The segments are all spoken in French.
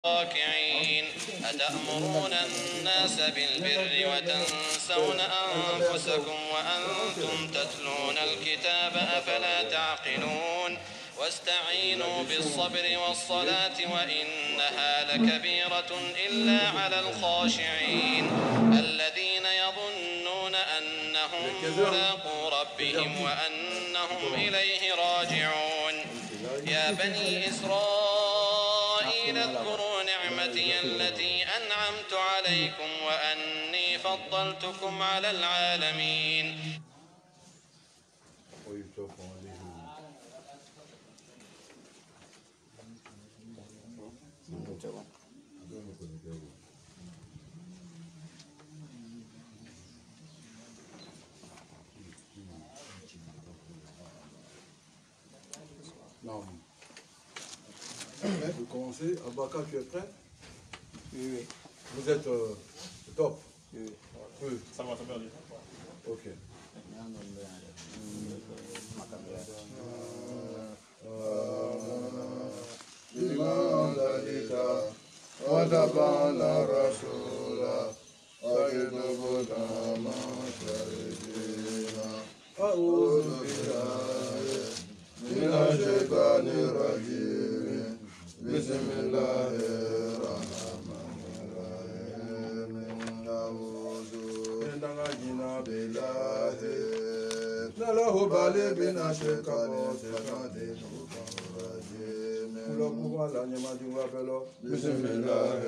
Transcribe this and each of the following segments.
راكعين أتأمرون الناس بالبر وتنسون أنفسكم وأنتم تتلون الكتاب أفلا تعقلون واستعينوا بالصبر والصلاة وإنها لكبيرة إلا على الخاشعين الذين يظنون أنهم ملاقو ربهم وأنهم إليه راجعون يا بني إسرائيل اذكروا نعمتي التي أنعمت عليكم وأني فضلتكم على العالمين. Non. Vous commencez. Abaka, tu es prêt? Oui. Vous êtes top? Oui. Oui. Ça va, ça va aller. Ok. من الشيطان الرجيم بسم الله الرحمن الرحيم نعوذ بالله نله بالي من الشيطان الرجيم بسم الله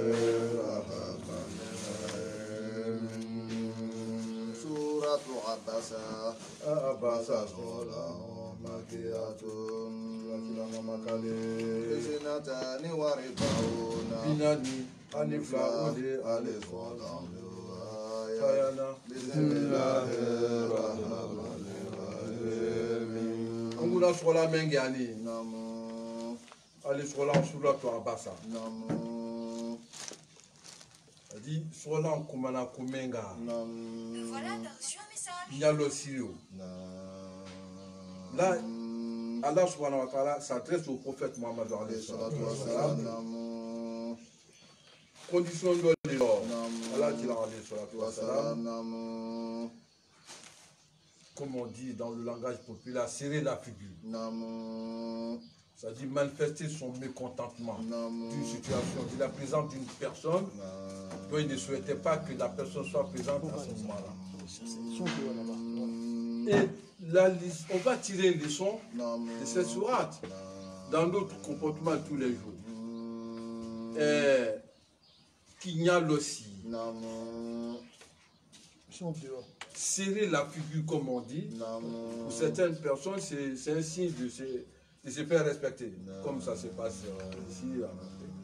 الرحمن الرحيم سورة عباسة عباسة مكياتون سنتان وربعون بناني ألف ألف بسم الله الرحمن الرحيم أنقول سورة منجاني نمو ألف سورة عباسة نمو dit sola kumana kumenga Voilà, t'as reçu un message. nyalo sirio. Là, Allah subhanahu wa ta'ala s'adresse au prophète Mohammed alayhi salatu wa salam. Condition de l'or. Allah dit alayhi salatu wa salam. Comme on dit dans le langage populaire, serrer la figure. Ça dit manifester son mécontentement d'une situation, de la présence d'une personne dont il ne souhaitait pas que la personne soit présente à ce moment-là. Et on va tirer les leçons de cette sourate dans notre comportement tous les jours. Qu'il y a aussi. Serrer la figure, comme on dit, pour certaines personnes, c'est un signe de se faire respecter, comme ça se passe ici en Afrique.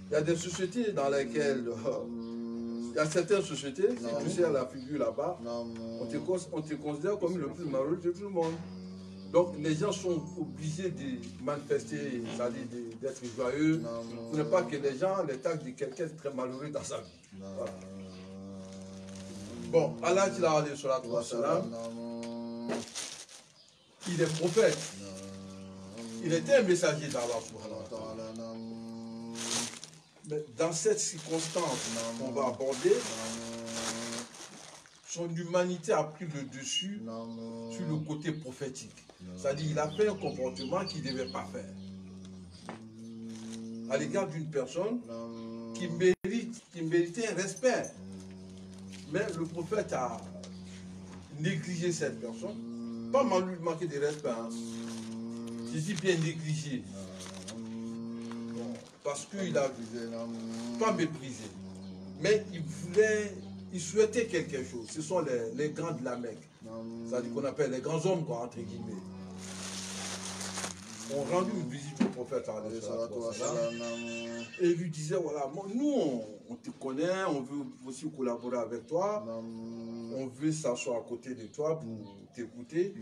Il y a des sociétés dans lesquelles, il y a certaines sociétés, si tu serres la figure là-bas, on te considère comme le plus malheureux de tout le monde. Donc les gens sont obligés de manifester, c'est-à-dire d'être joyeux, pour ne pas que les gens les taxent de quelqu'un très malheureux dans sa vie. Voilà. Bon, Allah alayhi salatu wa salam, il est prophète. Il était un messager d'Allah subhanahu wa ta'ala. Mais dans cette circonstance qu'on va aborder, son humanité a pris le dessus sur le côté prophétique. C'est-à-dire qu'il a fait un comportement qu'il ne devait pas faire. À l'égard d'une personne qui méritait un respect. Mais le prophète a négligé cette personne. Pas lui manquer de respect. Je dis bien négligé. Parce qu'il a pas méprisé. Mais il souhaitait quelque chose. Ce sont les grands de la Mecque. C'est-à-dire qu'on appelle les grands hommes, quoi, entre guillemets. On rendu une visite au prophète et lui disait, voilà, nous on te connaît, on veut aussi collaborer avec toi, on veut s'asseoir à côté de toi pour t'écouter,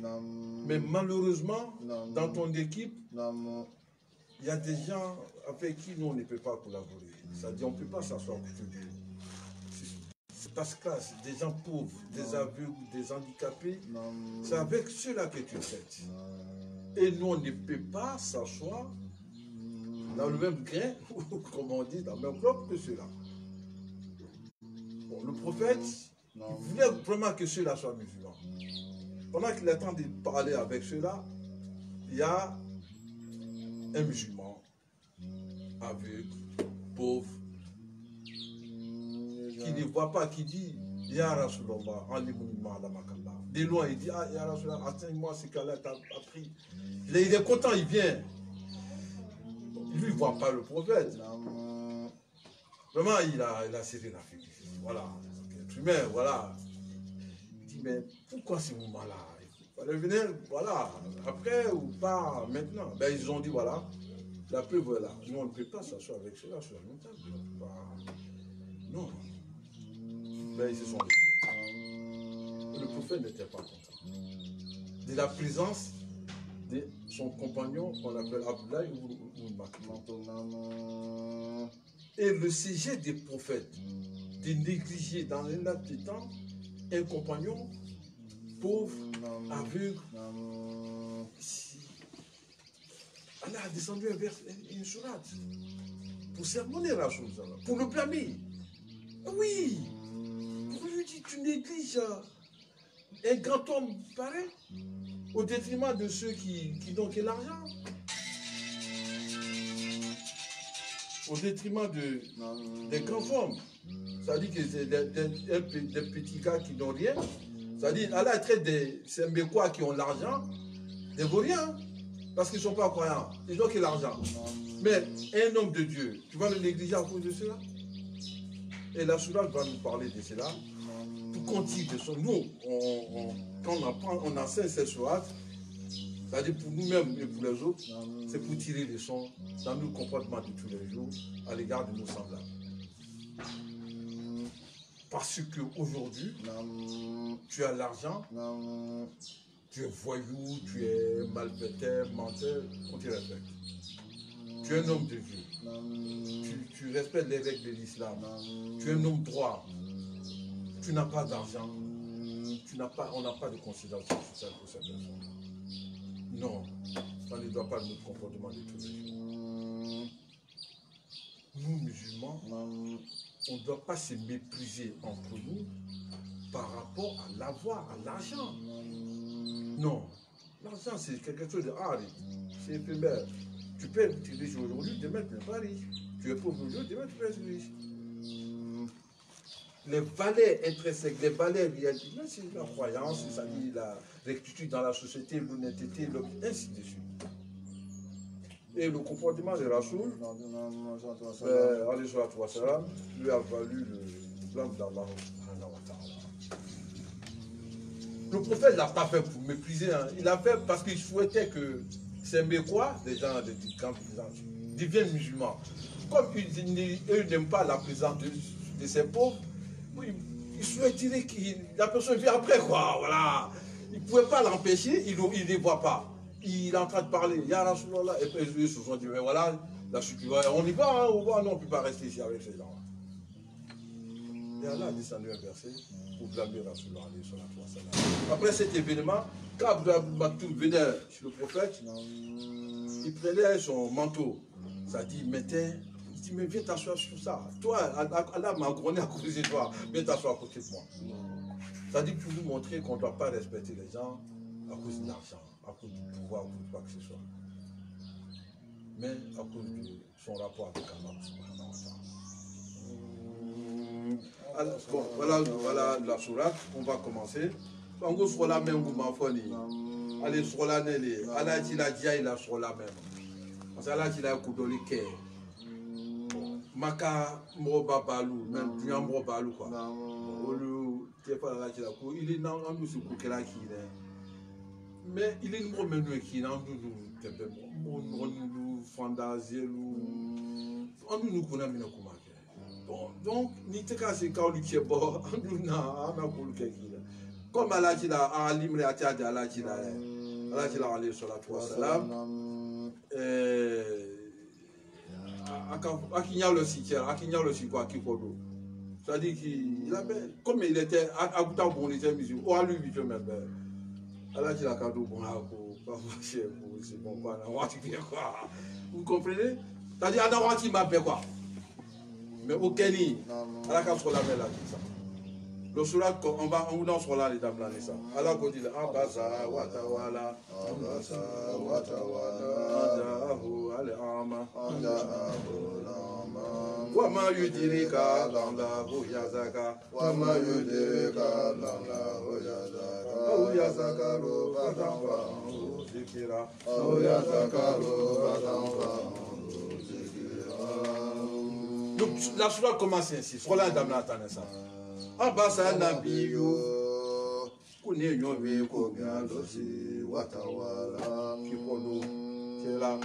mais malheureusement, dans ton équipe, il y a des gens avec qui nous on ne peut pas collaborer. C'est-à-dire on ne peut pas s'asseoir à côté d'eux. C'est parce que des gens pauvres, des aveugles, des handicapés, c'est avec ceux-là que tu traites. Et nous, on ne peut pas s'asseoir dans le même grain, comme on dit, dans le même bloc que ceux-là. Bon, le prophète, il voulait vraiment que ceux-là soient musulmans. Pendant qu'il est en train de parler avec ceux-là, il y a un musulman, aveugle, pauvre, qui ne voit pas, qui dit Ya Rasulallah, de loin, il dit ah, Ya Rasulallah, enseigne-moi ce qu'Allah t'a appris. Il est content, il vient. Il ne voit pas le prophète. Vraiment, il a serré la fille. Voilà. Mais voilà. Il dit mais pourquoi ce moment-là? Il fallait venir, voilà, après ou pas maintenant. Ben, ils ont dit voilà, la preuve est là. Nous, on ne peut pas s'asseoir avec cela sur la montagne. Non. Ben, ils se sont levés. Le prophète n'était pas content de la présence de son compagnon qu'on appelle Abdullah ou Maktoum. Et le sujet des prophètes de négliger dans un laps de temps un compagnon pauvre, aveugle. Allah a descendu une sourate pour sermonner la chose, pour le blâmer. Oui, pour lui dire tu négliges un grand homme pareil au détriment de ceux qui n'ont que l'argent. Au détriment des grands hommes. C'est-à-dire que c'est des petits gars qui n'ont rien. C'est-à-dire, Allah traite des Sembécois qui ont l'argent, des vauriens, parce qu'ils ne sont pas croyants. Ils n'ont que l'argent. Mais un homme de Dieu, tu vas le négliger à cause de cela? Et la sourate va nous parler de cela. Pour qu'on tire de son. Nous, quand on apprend, on enseigne cette sourate, c'est-à-dire pour nous-mêmes et pour les autres, c'est pour tirer des leçons dans nos comportements de tous les jours à l'égard de nos semblables. Parce qu'aujourd'hui, tu as l'argent, tu es voyou, tu es malfaiteur, menteur, on te respecte. Tu es un homme de Dieu. Tu respectes les règles de l'islam. Tu es un homme droit. Tu n'as pas d'argent. On n'a pas de considération sociale pour cette personne. Non, ça ne doit pas être notre comportement de tous les jours. Nous, musulmans, on ne doit pas se mépriser entre nous par rapport à l'avoir, à l'argent. Non, l'argent c'est quelque chose de rare, c'est éphémère. Tu peux être riche aujourd'hui, demain tu n'es pas riche. Tu es pauvre aujourd'hui, demain tu peux être riche. Les valeurs intrinsèques, les valeurs réelles, c'est la croyance, c'est-à-dire la rectitude dans la société, l'honnêteté, ainsi de suite. Et le comportement de Rasoul, lui a valu le blâme d'Allah. Le prophète ne l'a pas fait pour mépriser, hein. Il l'a fait parce qu'il souhaitait que ces Mécois, des gens de grands paysans, deviennent musulmans. Comme eux n'aiment pas la présence de ces pauvres, il souhaiterait que la personne vienne après, quoi, voilà. Il ne pouvait pas l'empêcher, il ne les voit pas. Il est en train de parler, Ya Rasulallah, et puis ils se sont dit, mais voilà, la on y va, hein, non, on ne peut pas rester ici avec ces gens-là. Et Allah a descendu un verset pour blâmer Rasulallah. Après cet événement, quand Abdullah Maktoum venait chez le prophète, il prenait son manteau, ça dit, il dit, mais viens t'asseoir sur ça. Toi, Allah m'a grondé à cause de toi, viens t'asseoir à côté de moi. Ça dit pour nous montrer qu'on ne doit pas respecter les gens à cause de l'argent, à cause du pouvoir, à cause de quoi que ce soit. Mais à cause de son rapport avec Allah. Bon, voilà la sourate, on va commencer. En gros, sur la même, vous m'enfonnez. Allez, sur la nélé. Allah, il a dit, il a sur la même. Parce que Allah, il a coupé les quais. Maka, Mroba Balou, même tu as Mroba Balou, quoi. Il est dans nous, c'est pour qu'elle a qui est. Mais il est nous, mais nous, qui est dans nous, fandasie, nous connaissons. Bon, donc, ni te casse quand lui qui est bon, nous n'a pas pour le qui comme Allah qui l'a à l'imre à Tchad, Allah qui l'a allé sur la toile, salam. À qui y a le cimetière, à qui y a le cimetière, qui kodo. C'est-à-dire qu'il avait, comme il était à Gouta bon, il était musulman, ou à lui, il même. Allah qui l'a cadeau bon, pas cher, c'est bon, quoi, quoi. Vous comprenez? C'est-à-dire, Anawati m'a fait quoi? Mais au Kenya, à la casse sur la belle, ça. Le surat, on va sur là, les dames là, ça. Alors qu'on dit, Abasa, Watawala, Abasa, Watawala, Adahu, Al-Ama, Wama yudirika landa huyazaka, Wama yudirika landa huyazaka, Huyazaka lo vatanfa, Zikira, Huyazaka lo vatanfa, Zikira. La sourate commence ainsi, sur la dame là, attendez ça. Abasa nabiyo, Kune nyove kogya losi, Watawala, Kikono, qui est là.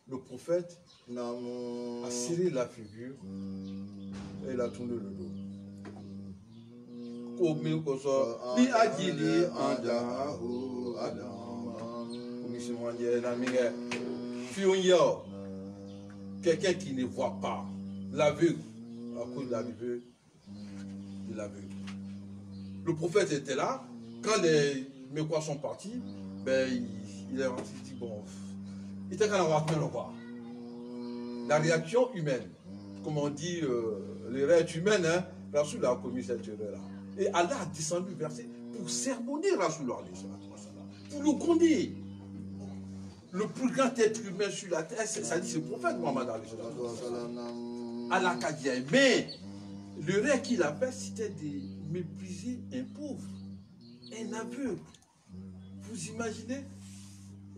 Le prophète a serré la figure et il a tourné le dos. Quelqu'un qui ne voit pas, l'aveugle, à cause de l'aveugle, de l'aveugle. Le prophète était là, quand les Mécois sont partis, ben, il est rentré, il dit bon. Il était quand même quoi. La réaction humaine, comme on dit, les réactions humaines, hein, Rasoul a commis cette erreur-là. Et Allah a descendu verset pour sermonner Rasoul, pour le gronder. Le plus grand être humain sur la terre, ça dit c'est le prophète Mohammed. Allah a dit, mais le rêve qu'il a fait, c'était de mépriser un pauvre, un aveugle. Vous imaginez?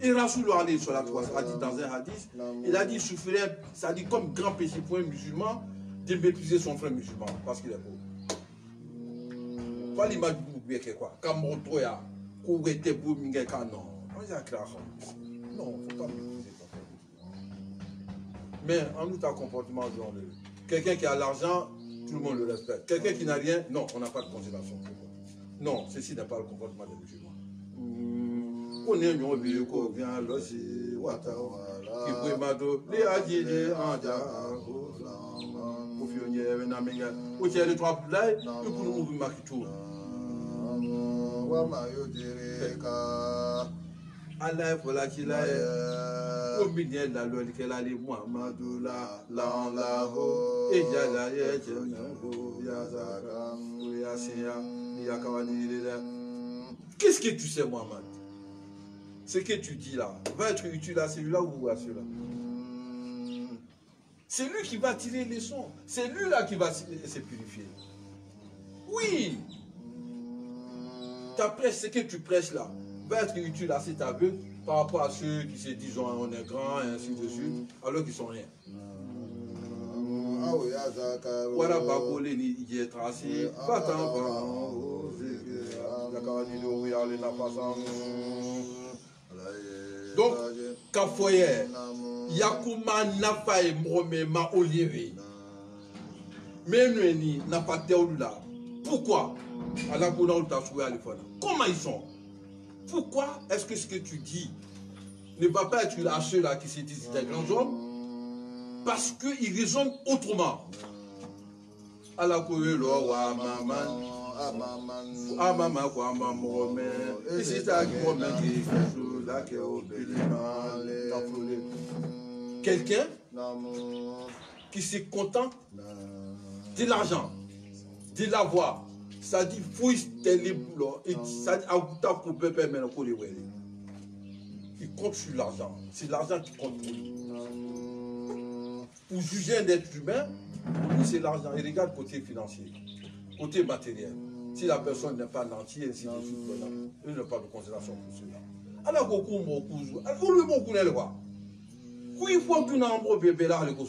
Et Rasoul a dit dans un hadith, il a dit il suffirait, ça dit comme grand péché pour un musulman, de mépriser son frère musulman parce qu'il est pauvre. Pas l'image du quoi. Quand mon toya, qu'on était beau, non. Non, il ne faut pas mépriser ton frère musulman. Mais en nous, un comportement genre quelqu'un qui a l'argent, tout le monde le respecte. Quelqu'un qui n'a rien, non, on n'a pas de considération pour lui. Non, ceci n'est pas le comportement des musulmans. On est un vieux qui vient losi, Watawala, qui peut m'ado, les adjidés en jago, au fionnier, Venamenga, au tiers de trois plaies, et pour nous ouvrir ma kitou. Allah est pour la qu'il a, au milieu de la loi qu'elle a les Muhammadou, la ho, et Jala, qu'est-ce que tu sais, Muhammad? Ce que tu dis là va être utile à celui-là ou à celui-là. C'est lui qui va tirer les leçons. C'est lui là qui va se purifier. Oui. Ta prêche, ce que tu prêches là, va être utile à cet aveugle par rapport à ceux qui se disent on est grand et ainsi de suite, alors qu'ils sont rien. Voilà, Bagolé, il est tracé. Donc, Kafoye, Yakuma Nafa et Mrome Ma Olivier. Mais nous n'a pas là. Pourquoi? Comment ils sont? Pourquoi est-ce que ce que tu dis ne va pas être à ceux-là qui se disent des grands hommes? Parce qu'ils raisonnent autrement. Allah wa maman. Amama kwa mamome. Ici ta qui quelqu'un qui se contente de l'argent, de l'avoir, ça dit fouille tes boulots et ça dit il compte sur l'argent, c'est l'argent qui compte pour lui. Pour juger un être humain, pour lui c'est l'argent. Il regarde côté financier, côté matériel. Si la personne n'est pas nantie, ainsi de suite, il n'a pas de considération pour cela. Alors, beaucoup de choses. Alors, le mot qu'on est là. Il faut que nous ayons un bébé là, le coup.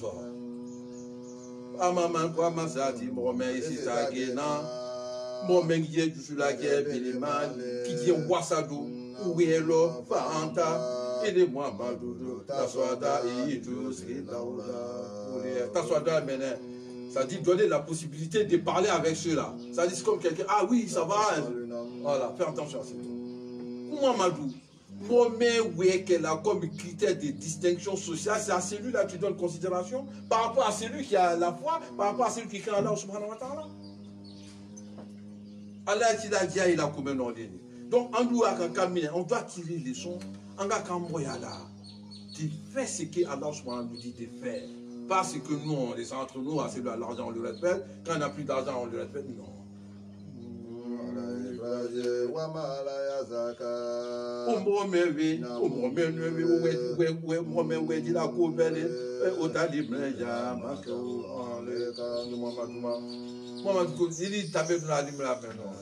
Ah, maman, quoi, ma sati, mon mère, ici, ça, mon mère, qui est sur la guerre, qui dit Wassado, où est l'eau, Fanta, et les mois, Madoudou, Taswada, et tout ce qui est là. Taswada, maintenant. Ça dit donner la possibilité de parler avec ceux-là. Ça dit comme quelqu'un, ah oui, ça va. Voilà, fais attention à ça. Moi, Madou, moi-même, oui, qu'elle a comme critère de distinction sociale, c'est à celui-là que tu donnes considération par rapport à celui qui a la foi, par rapport à celui qui craint Allah subhanahu wa ta'ala. Allah, il a combien en ligne. Donc, on doit tirer les sons, on doit camboyala. Tu fais ce qu'Allah nous dit de faire. Pas ce que nous, on laisse entre nous, c'est de l'argent, on le respecte. Quand on n'a plus d'argent, on le respecte. Non.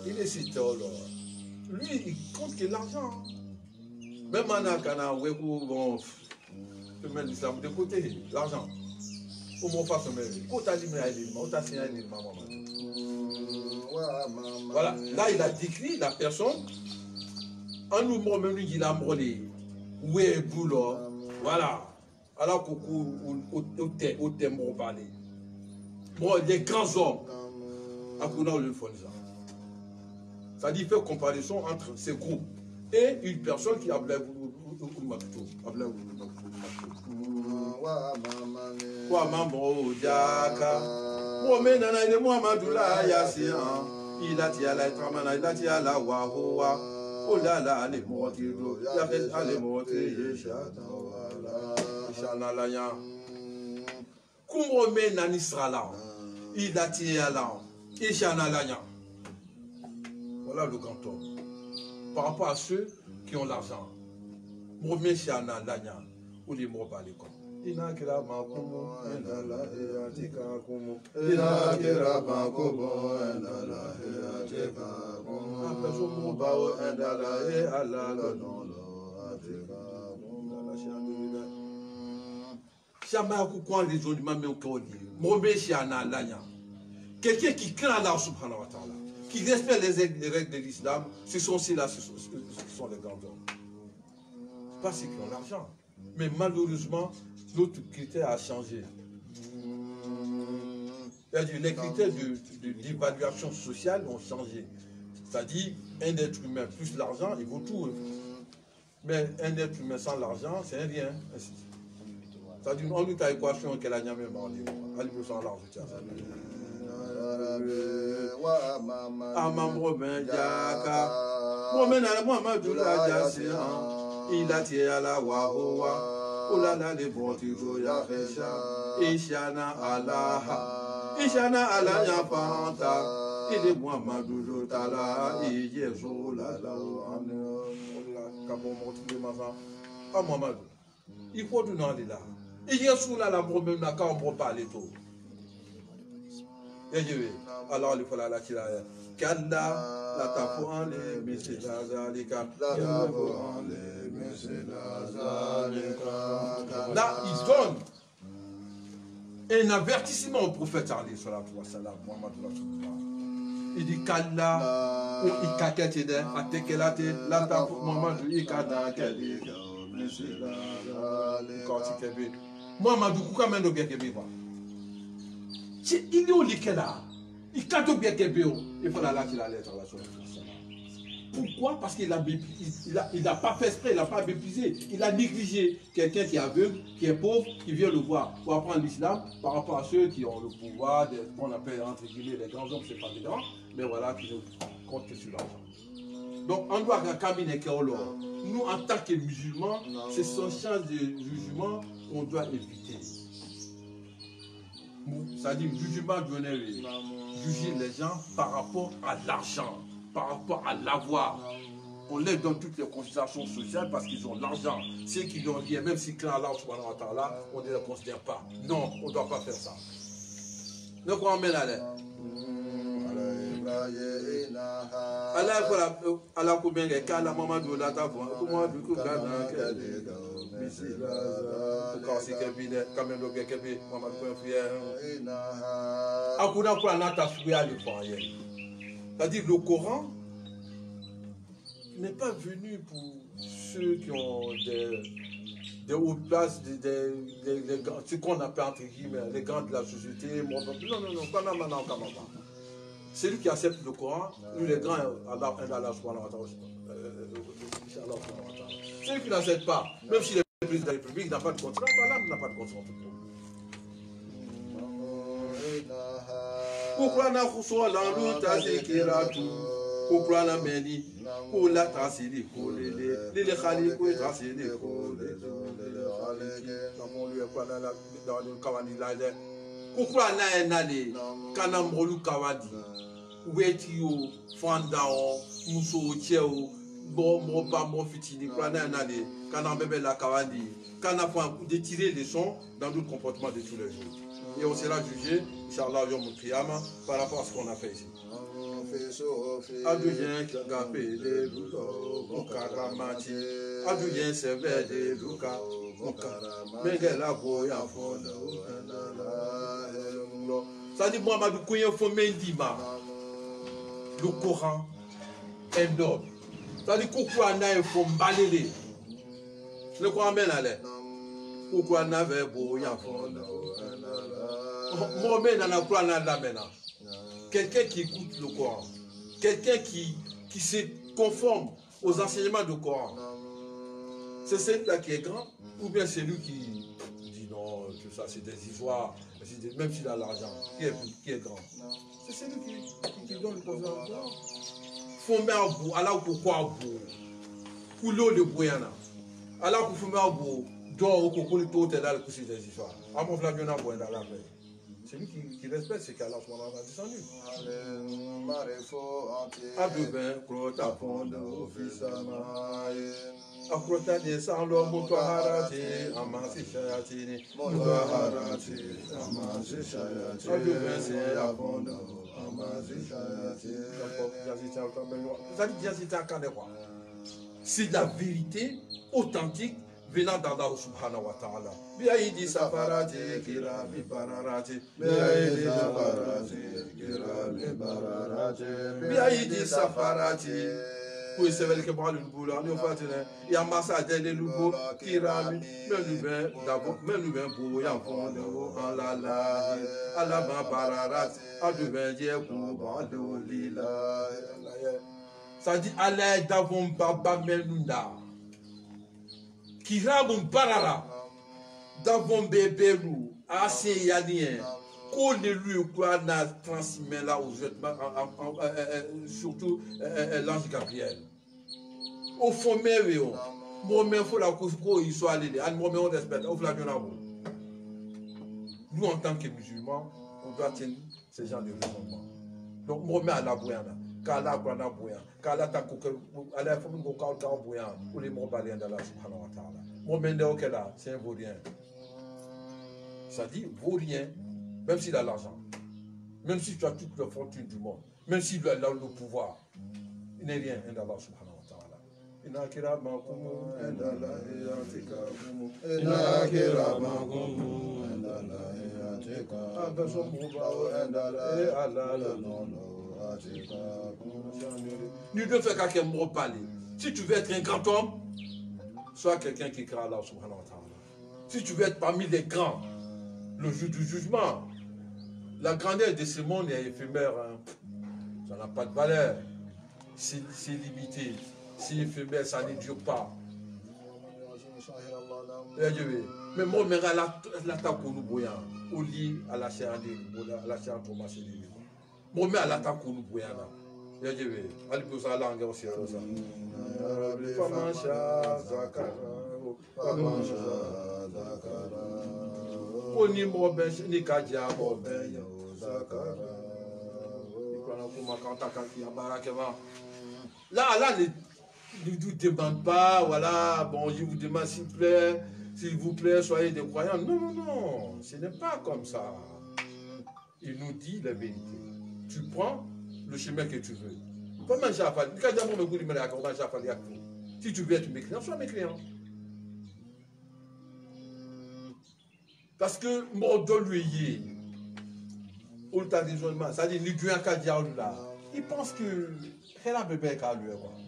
Il est si tôt. Lui, il compte que l'argent. Même en bon, je mets l'islam de côté, l'argent. Voilà, là il a décrit la personne. En nous même lui il a brûlé. Où est boulot? Voilà. Alors au thème on parle. Bon, les grands hommes, à quoi on le fait ça? Ça dit faire comparaison entre ces groupes et une personne qui a blé Kwa mambo jaka Mwome nana ile Muhammadula yasian Ilati ala itramana ilati ala wahuwa Olala ale motido Yafes ale moti yeshata wala Ishana laya Kumwome nani srala Ilati ala Ishana laya. Voilà le canton. Par rapport à ceux qui ont l'argent. Mwome shana laya Ou les mots par les comptes. Inakira makumo endala eatika kumo. Inakira makumo endala eatika kumo. Apeso mubao endala e ala lonolo atika kumo. Chama kukwa les autres même au kodi. Mobeshi analanya. Quelqu'un qui craint Allah subhanahu wa ta'ala, qui respecte les règles de l'islam, ce sont ceux-là, ce sont les grands hommes. Pas ceux qui ont l'argent. Mais malheureusement, notre critère a changé. Les critères d'évaluation sociale ont changé. C'est-à-dire, un être humain plus l'argent, il vaut tout. Mais un être humain sans l'argent, c'est un rien. C'est-à-dire, on a une équation qu'elle a jamais demandé. Elle veut sans l'argent. Il a tiré à la wahoua, oulala les bontizo ya fesha, Ishana Allah, Ishana Allah ya panta, il est Muhammadou Jotala, il y est Zolala, ah Muhammadou, il faut nous aller là. Il y a Soulala, même n'a qu'à en parler tout. Et je vais, alors il faut la tirer. Kalla, la tapo en les messieurs Zalika, là, il donne un avertissement au prophète Ali sallallahu alayhi wa sallam, il dit Kalla, ou Ikakete, Atekelate, la tapo Muhammadu Ikada, Muhammadu Kukamendo Bekebe. Il est au Likela. Il faut la lettre à la Pourquoi? Parce qu'il n'a pas fait exprès, il n'a pas méprisé. Il a négligé quelqu'un qui est aveugle, qui est pauvre, qui vient le voir pour apprendre l'islam par rapport à ceux qui ont le pouvoir, qu'on appelle entre guillemets les grands hommes, c'est pas des grands, mais voilà, qui ne comptent que sur l'argent. Donc on doit caminer Kéolo. Nous, en tant que musulmans, c'est son champ de jugement qu'on doit éviter. C'est-à-dire, musulmans doivent juger les gens par rapport à l'argent, par rapport à l'avoir. On les donne toutes les considérations sociales parce qu'ils ont l'argent. Ceux qui n'ont rien, même si quand Allah subhanahu wa ta'ala, on ne les considère pas. Non, on ne doit pas faire ça. Donc on met l'air. Allah combien de cas la maman de la table, comment du coup c'est-à-dire le Coran n'est pas venu pour ceux qui ont des hautes places, ce qu'on appelle entre guillemets les grands de la société. Non, c'est lui qui accepte le Coran, lui les grands, Allah subhanahu wa ta'ala. Celui qui n'accepte pas, même si le président de la République n'a pas de contrat, Allah n'a pas de contrat. Pourquoi n'a pas soit l'enlou tazikiratu? Pourquoi n'a meni? Pour la tasili kolele, les khali ko tasili kolele, dans le Kawadi là. Pourquoi n'a pas kana molu Kawadi? Wetio, Fandao, Mousso, Tiao, bon, bon, fitini, kana bébé la Kawadi, kana de tirer les sons dans notre comportement de tous les jours. Et on sera jugé, Inch'Allah, Yom Kiyama, par rapport à ce qu'on a fait ici. Adouyen qui a gapé des loups, mon caramati, Adouyen sévère des loups, mon caramati, mais qu'elle a beau à fond. Ça dit, moi, je suis le Coran est noble. Ça dit, pourquoi il faut balayer le Coran est allé. Pourquoi il avait beau à fond. Moi, je maintenant. Quelqu'un qui écoute le Coran, quelqu'un qui se conforme aux enseignements du Coran, c'est celui-là qui est grand, ou bien c'est lui qui dit non, tout ça c'est des histoires, même s'il a l'argent, qui est grand. C'est celui qui donne le Coran. Faut mettre à bout, alors pourquoi à bout? Coulo le boyana. Alors pour faire à bout, dehors au coco le tout est là le coucher des histoires. À mon flamme, il y en a boire dans la paix. C'est lui qui respecte ce qu'Allah a descendu. Adouben, Krota Fondo, Fisamaye. Akrota de Salo, Motoharati, Amasi Shayatini, Motoharati, Amasi Shayatini. Adouben, c'est Afondo, Amasi Shayatini. C'est la vérité authentique venant d'Allah subhanahu wa ta'ala. Biaïdi safarati, kirami bararati. Biaïdi safarati, kirami bararati. Biaïdi safarati. Oui, c'est vrai que moi, le boulot, nous faisons, il y a massa de l'ubo, kirami, même nous ben pour y avoir en la la, à la bararati, à du ben dieu, bando lila. Ça dit, allez, d'avant baba melunda. Kirabun barara d'avant bébé assez yanien qu'on ne lui quoi n'a transmis là aux surtout l'ange Gabriel au fond mais moi même faut la cause il soit allé moi même on respecte au flavion nous en tant que musulmans on doit tenir ces gens de raisonnement donc moi même à la boyana kala kwana boyan kala ta ko ala fo ko ka boyan pour les mots balien d'Allah subhanahu wa ta'ala mon mende okela c'est un vaurien ça dit vaurien même s'il a l'argent même si tu as toute la fortune du monde même s'il a le pouvoir il n'est rien d'Allah subhanahu wa ta'ala inna kiramakum indallah yatikakum inna kiramakum indallah yatikakum abasom mubaw indallah Allah nous devons faire quelqu'un mot parler. Si tu veux être un grand homme, sois quelqu'un qui craint Allah subhanahu wa ta'ala. Si tu veux être parmi les grands, le jour du jugement, la grandeur de ce monde est éphémère. Hein. Ça n'a pas de valeur. C'est limité. C'est éphémère, ça ne dure pas. Mais moi, je l'attaque pour nous bouillant. Au lit, à la chair Thomas et les moi mais à l'attaque nous boyana ya jebe ali ko sa la ngao sia rosa famasha zakara oni mo ben ni kaja mo ben ya zakara ikona kuma kanta kan ya barakema là ne vous demande pas voilà bon je vous demande s'il vous plaît soyez des croyants non ce n'est pas comme ça il nous dit la vérité. Tu prends le chemin que tu veux. Si tu veux être mécréant, sois mécréant. Parce que mon lui c'est-à-dire il pense que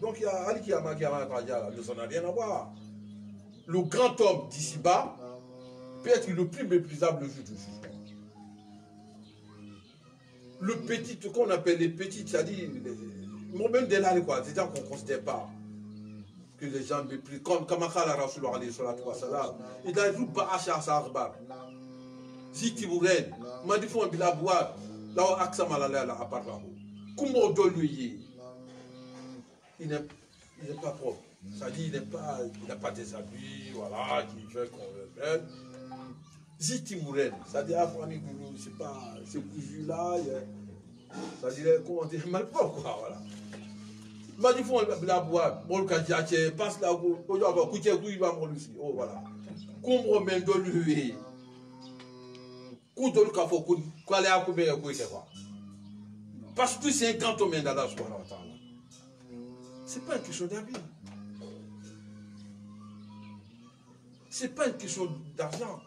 donc il y a Ali qui a ça n'a rien à voir. Le grand homme d'ici-bas peut être le plus méprisable le jour du jugement. Le petit, ce qu'on appelle les petits, c'est-à-dire, même de là, quoi, des gens qu'on ne considère pas, que les gens méprisent, comme Akhala Rasulullah alayhi salatu wa salam, il a dit, pas achar sa arbar. Si tu vous rêves, m'a dit, faut un bilan boire, là où Aksam ala à part là-haut. Comment on doit lui, il n'est pas propre. C'est-à-dire, il n'a pas des habits, voilà, qui fait qu'on le fait. Zitimourel, c'est-à-dire, c'est pas, c'est cousu là, c'est-à-dire, comment dire, mal pas, quoi, voilà. Mais il faut la boire, bon, quand il passe là, il va mourir aussi, oh, voilà. Comme même de lui, coup de l'café, quoi, les accouper, quoi. Parce que c'est un grand homme d'Allah, c'est pas une question d'habit. C'est pas une question d'argent.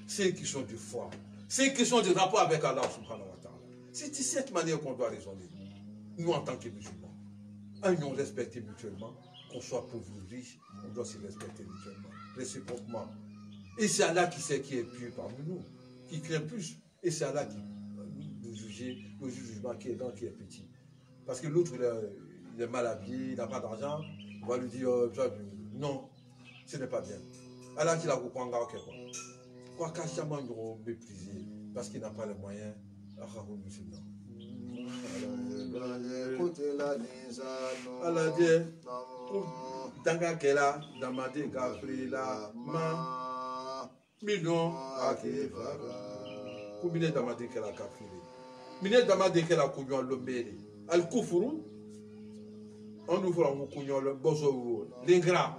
C'est une question de foi. C'est une question de rapport avec Allah subhanahu wa ta'ala. C'est de cette manière qu'on doit raisonner. Nous, en tant que musulmans, nous respecter mutuellement, qu'on soit pauvre ou riche, on doit se respecter mutuellement, réciproquement. Et c'est Allah qui sait qui est pur parmi nous, qui craint plus. Et c'est Allah qui nous juge le jugement qui est grand, qui est petit. Parce que l'autre, il est mal habillé, il n'a pas d'argent, on va lui dire, non, ce n'est pas bien. Allah qui l'a coupé en gars, quoi qu'à chaque moment, nous méprisé, parce qu'il n'a pas les moyens, Allah dit, Danga Kela, Damade Gabriela, Ma, Million, Combien Damade Kela Kafri, Mine Damade Kela Kounion Lombele, Al Koufourou, on nous fera un Kounion le Bozo, l'ingrat.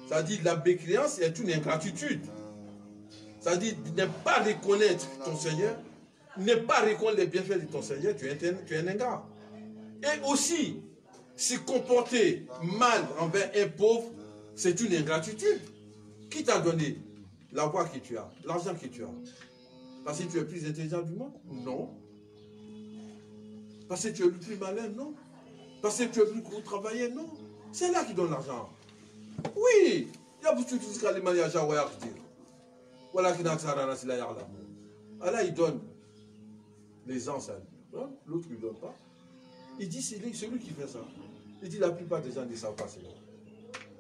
C'est-à-dire la mécréance est une ingratitude. C'est-à-dire ne pas reconnaître ton Seigneur, ne pas reconnaître les bienfaits de ton Seigneur, tu es un ingrat. Et aussi, se comporter mal envers un pauvre, c'est une ingratitude. Qui t'a donné la voix que tu as, l'argent que tu as? Parce que tu es le plus intelligent du monde? Non. Parce que tu es le plus malin? Non. Parce que tu es le plus gros travailleur? Non. C'est là qui donne l'argent. Oui. Il y a beaucoup de choses qui sont mariages à Wayar. Voilà qui n'a pas de l'argent. Allah, il donne les gens, ça lui. L'autre ne lui donne pas. Il dit, c'est lui qui fait ça. Il dit, la plupart des gens ne savent pas cela.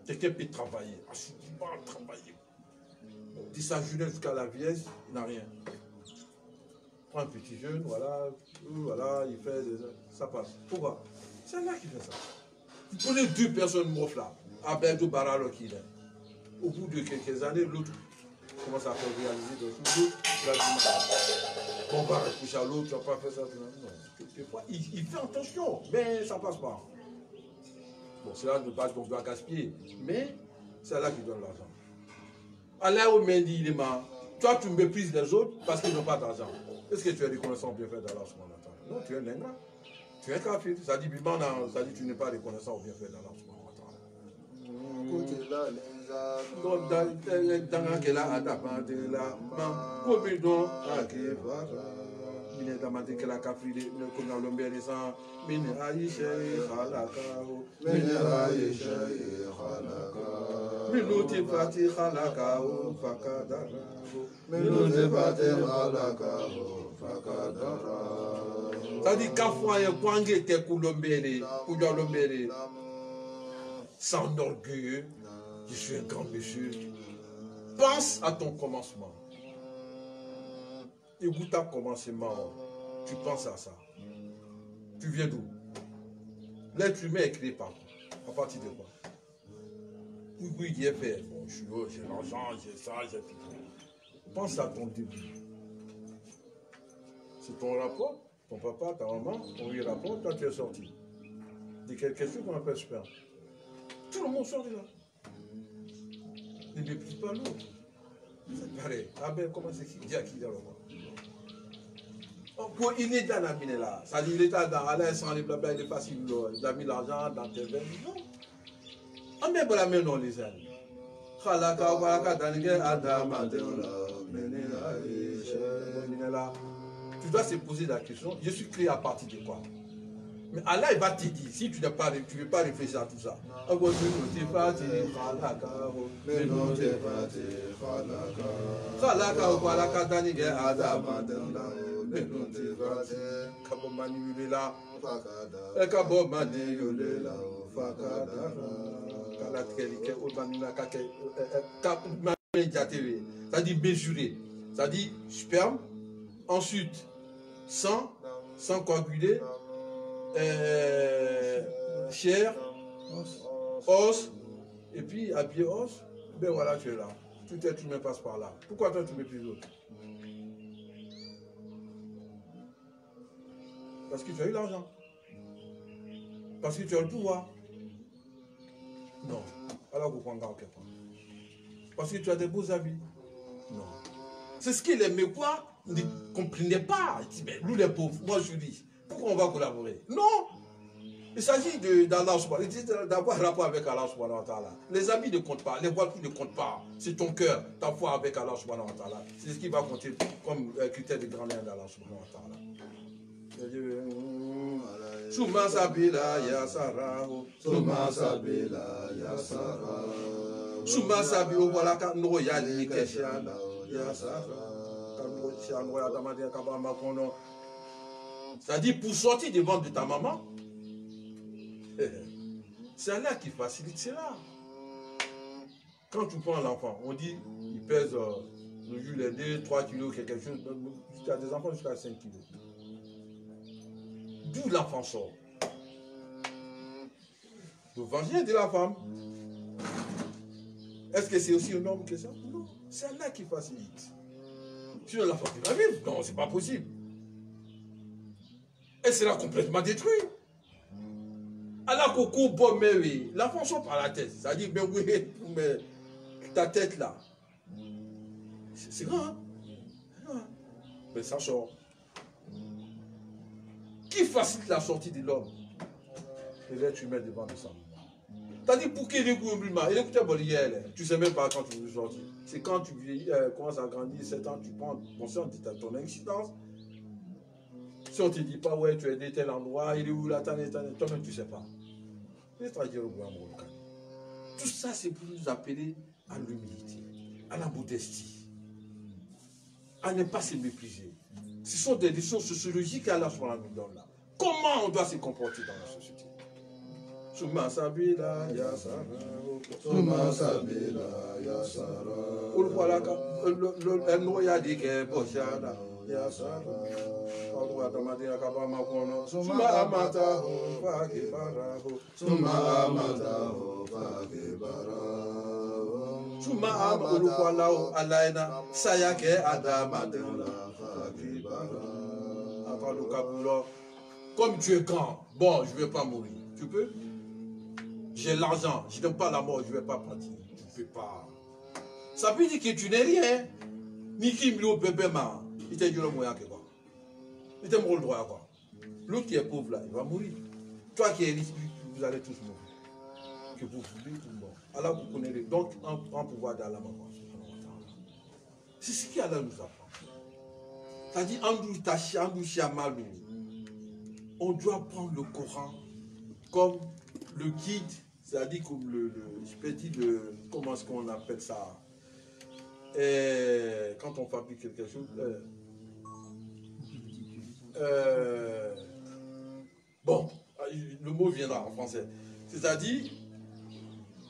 Quelqu'un peut travailler, assurément travailler. De sa jeunesse jusqu'à la vieillesse, il n'a rien. Prends un petit jeune, voilà, il fait, ça passe. Pourquoi? C'est là qui fait ça. Vous prenez deux personnes mortes là, Abedou Baralo qui est. Au bout de quelques années, l'autre commence à faire réaliser des choses. L'autre, on va recoucher à l'autre, tu n'as pas fait ça. Non. Quelquefois, il fait attention, mais ça ne passe pas. Bon, c'est là ne pas qu'on doit gaspiller, mais c'est là qu'il donne l'argent. Allah au Mendi, il est marre. Toi, tu méprises les autres parce qu'ils n'ont pas d'argent. Est-ce que tu es reconnaissant au bienfait d'Allah? Non, tu es un ingrat. Tu es un kafir. Ça dit, ça dit tu n'es pas reconnaissant au bienfait d'Allah. Donc, dans quel a adapté la main, comme il doit mine damade que la kafri le konya lombe resan mine aisha khalaka mine aisha khalaka minuti fati khalaka fakadara minuti fati khalaka fakadara. Ça dit kafwa ye kwange te kulombere kunya lombere sans orgueil. Je suis un grand monsieur. Pense à ton commencement. Écoute ta commencement. Tu penses à ça. Tu viens d'où? L'être humain est créé par quoi? À partir de quoi? Oui, il est fait. Bon, j'ai l'argent, j'ai ça, j'ai tout. Pense à ton début. C'est ton rapport. Ton papa, ta maman ont eu rapport. Toi, tu es sorti. De quelque chose qu'on appelle sperme. Tout le monde sort de là. Ne méprise pas l'autre. C'est pareil. Ah ben, comment c'est qu'il dit à qui dans le roi? Il est dans la mine là. Ça dit, il est dans Allah, sans les blabla, il est facile. Il a mis l'argent dans tes veines. Non. Ah mais voilà, mais non, les amis. Khalaka, walaka, danige, adam, tu dois se poser la question, je suis créé à partir de quoi? Mais Allah, il va te dire, si tu ne veux pas réfléchir à tout ça. Ça dit mesurer, ça dit sperme, ensuite sang coagulé, chair, os, et puis habillé os, ben voilà, tu es là. Tout être humain passe par là. Pourquoi toi tu méprises l'autre? Parce que tu as eu l'argent. Parce que tu as le pouvoir. Non. Alors vous prenez garde quelque part. Parce que tu as des beaux habits. Non. C'est ce que les Mécois ne comprenaient pas. Ils disent, mais nous les pauvres, moi je dis, pourquoi on va collaborer? Non. Il s'agit d'Allah subhanahu wa ta'ala, d'avoir un rapport avec Allah subhanahu wa ta'ala. Les habits ne comptent pas, les voitures ne comptent pas. C'est ton cœur, ta foi avec Allah subhanahu wa ta'ala. C'est ce qui va compter comme critère de grandeur d'Allah subhanahu wa ta'ala. Suma sabila ya saraho, Suma sabila ya saraho. Suma sabila wala ka no ya li keshana ya saraho. C'est-à-dire pour sortir du ventre de ta maman, c'est Allah qui facilite cela. Quand tu prends l'enfant, on dit il pèse le jour les 2, 3 kilos, quelque chose. Tu as des enfants jusqu'à 5 kilos. D'où l'enfant sort? Le vagin de la femme. Est-ce que c'est aussi un homme que ça? Non, c'est Allah qui facilite. Sinon la femme va vivre. Non, c'est pas possible. Elle sera complètement détruite. Alors qu'au bon, mais oui, l'enfant sort par la tête. C'est-à-dire, mais oui, mais ta tête là, c'est grand. Hein? Mais ça sort. Qui facilite la sortie de l'homme? L'être humain devant de ça. C'est-à-dire, pour qu'il écoute un bluma, il écoutait Bolière, tu ne sais même pas quand tu veux sortir. C'est quand tu vieillis, commences à grandir, 7 ans, tu prends conscience de ton existence. Si on ne te dit pas, ouais, tu es de tel endroit, il est où là, toi-même tu ne sais pas. Tout ça, c'est pour nous appeler à l'humilité, à la modestie, à ne pas se mépriser. Ce sont des leçons sociologiques qu'Allah nous donne là. Comment on doit se comporter dans la société? Suma sabila ya sara. Suma sabila ya sara. Ulwalaka, el noya dike boshada ya sara. Suma amata fa kibaraho. Suma amata fa kibaraho. Suma amulwalao alaina sayake adamadela. Comme tu es grand, bon, je ne vais pas mourir. Tu peux? J'ai l'argent, je n'aime pas la mort, je ne vais pas partir. Tu ne peux pas. Ça veut dire que tu n'es rien. Ni qui me bébé ma. Il t'a dit le moyen que quoi. Il t'a mis le droit à quoi. L'autre qui est pauvre là, il va mourir. Toi qui es riche, vous allez tous mourir. Que vous vivez tout le monde. Alors vous connaissez donc un pouvoir d'Allah. C'est ce qu'Allah nous apprend. C'est-à-dire, on doit prendre le Coran comme le guide, c'est-à-dire comme je peux dire, comment est-ce qu'on appelle ça, quand on fabrique quelque chose, bon, le mot viendra en français, c'est-à-dire,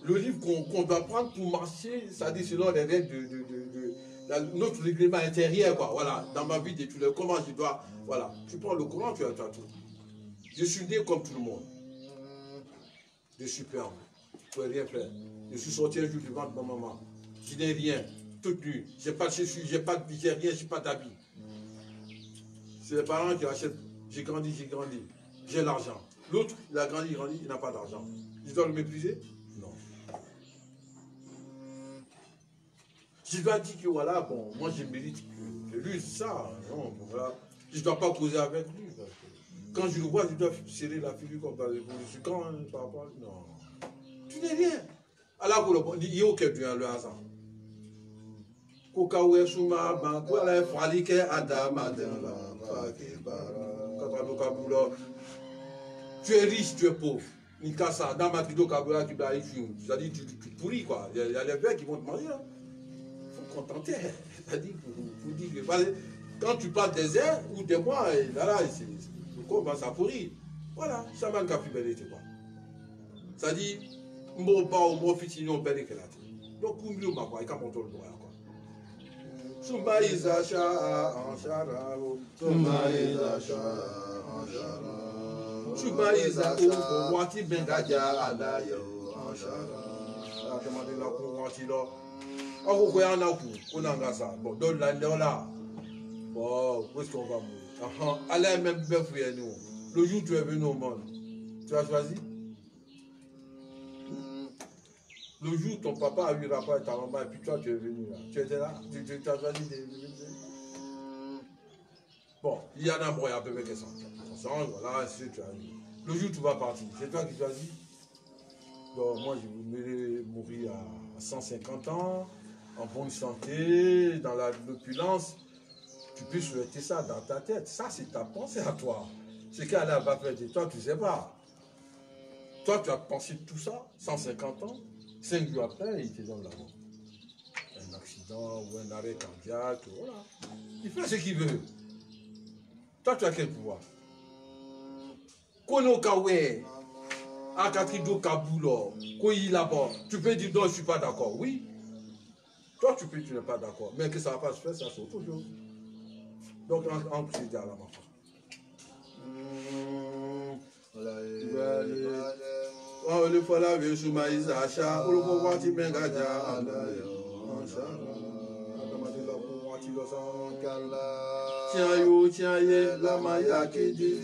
le livre qu'on doit prendre pour marcher, c'est-à-dire selon les règles notre règlement intérieur, quoi, voilà, dans ma vie de tous les jours, comment je dois, voilà, tu prends le Coran, tu as tout. Je suis né comme tout le monde. Je suis père, je ne peux rien faire. Je suis sorti un jour du ventre de ma maman. Je n'ai rien, toute nue. Je n'ai pas de chaussures, j'ai pas de vie, j'ai rien, je n'ai pas d'habits. C'est les parents qui achètent. J'ai grandi. J'ai l'argent. L'autre, il a grandi, il n'a pas d'argent. Je dois le mépriser? Non. Je dois dire que voilà, bon, moi je mérite que lui, ça, non, voilà. Je ne dois pas causer avec lui. Parce que quand je le vois, je dois serrer la figure comme ça. Je suis quand, par rapport, non. Tu n'es rien. Alors, il y a aucun Dieu, le hasard. Tu es riche, tu es pauvre. Nikasa, dans ma vidéo, c'est-à-dire tu pourris quoi. Il y a les bêtes qui vont te manger. Il faut contenter. C'est-à-dire, pour dire que quand tu parles des heures ou des mois, là, le corps va s'appourrir. Voilà, ça m'a fait belle quoi. C'est-à-dire, mon pas au mot fitini, on perd que la tête. Donc, pour mieux, ma quoi, il faut monter le droit quoi. Suma Isacha Anshara. Suma Isacha Anshara. Suma Isacha Wati Bengaja Alayo a demandé la convention là. On va en avoir, on a ça. Bon, dans l'année là, bon, où est-ce qu'on va mourir? Allez, même bien frère nous. Le jour où tu es venu au monde, tu as choisi? Le jour où ton papa a eu rapport avec ta maman et puis toi tu es venu là. Tu étais là? Tu as choisi de venir? Bon, il y en a bon, il y a à peu près que ça. Voilà, c'est ce que tu as dit. Le jour où tu vas partir, c'est toi qui choisis? Donc moi, je voulais mourir à 150 ans, en bonne santé, dans l'opulence. Tu peux souhaiter ça dans ta tête. Ça, c'est ta pensée à toi. Ce qu'Allah va faire de toi, tu ne sais pas. Toi, tu as pensé tout ça, 150 ans, 5 jours après, il te donne la mort. Un accident ou un arrêt cardiaque, voilà. Il fait ce qu'il veut. Toi, tu as quel pouvoir? Kono Kawe, Akatrido Kabulo, Koyi là-bas, tu peux dire non, je ne suis pas d'accord. Oui. Toi, tu n'es pas d'accord. Mais que ça ne va pas se faire, ça c'est autre chose. Donc, on peut se dire à la main. Le voilà, le soumaïs achat, le pouvoir qui m'engaja. Tiens, la maya qui dit.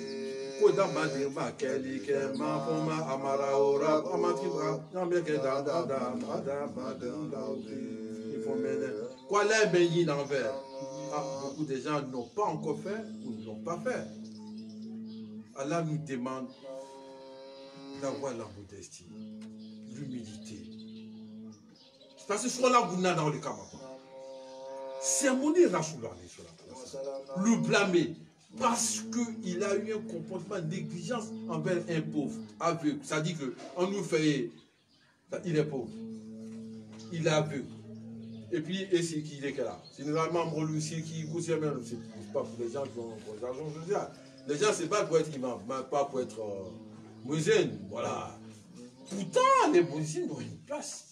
Kodamadi makeli ke mafuma amara ora amatibra nambe ke da il faut mener quoi les bénis l'envers. Beaucoup de gens n'ont pas encore fait ou ne l'ont pas fait. Allah nous demande d'avoir la modestie, l'humilité. Parce que sur la gouna dans le Kamaka, c'est mon Rasulullah le blâmer. Parce qu'il a eu un comportement de négligence envers un pauvre, aveugle. Ça dit qu'on nous fait... Il est pauvre. Il est aveugle. Et puis, et c'est qui il est là? C'est généralement mon Lucie qui pousse même. C'est pas pour les gens qui ont de l'argent social. Les gens, c'est pas pour être imam, mais pas pour être muezzin. Voilà. Pourtant, les muezzins ont une place.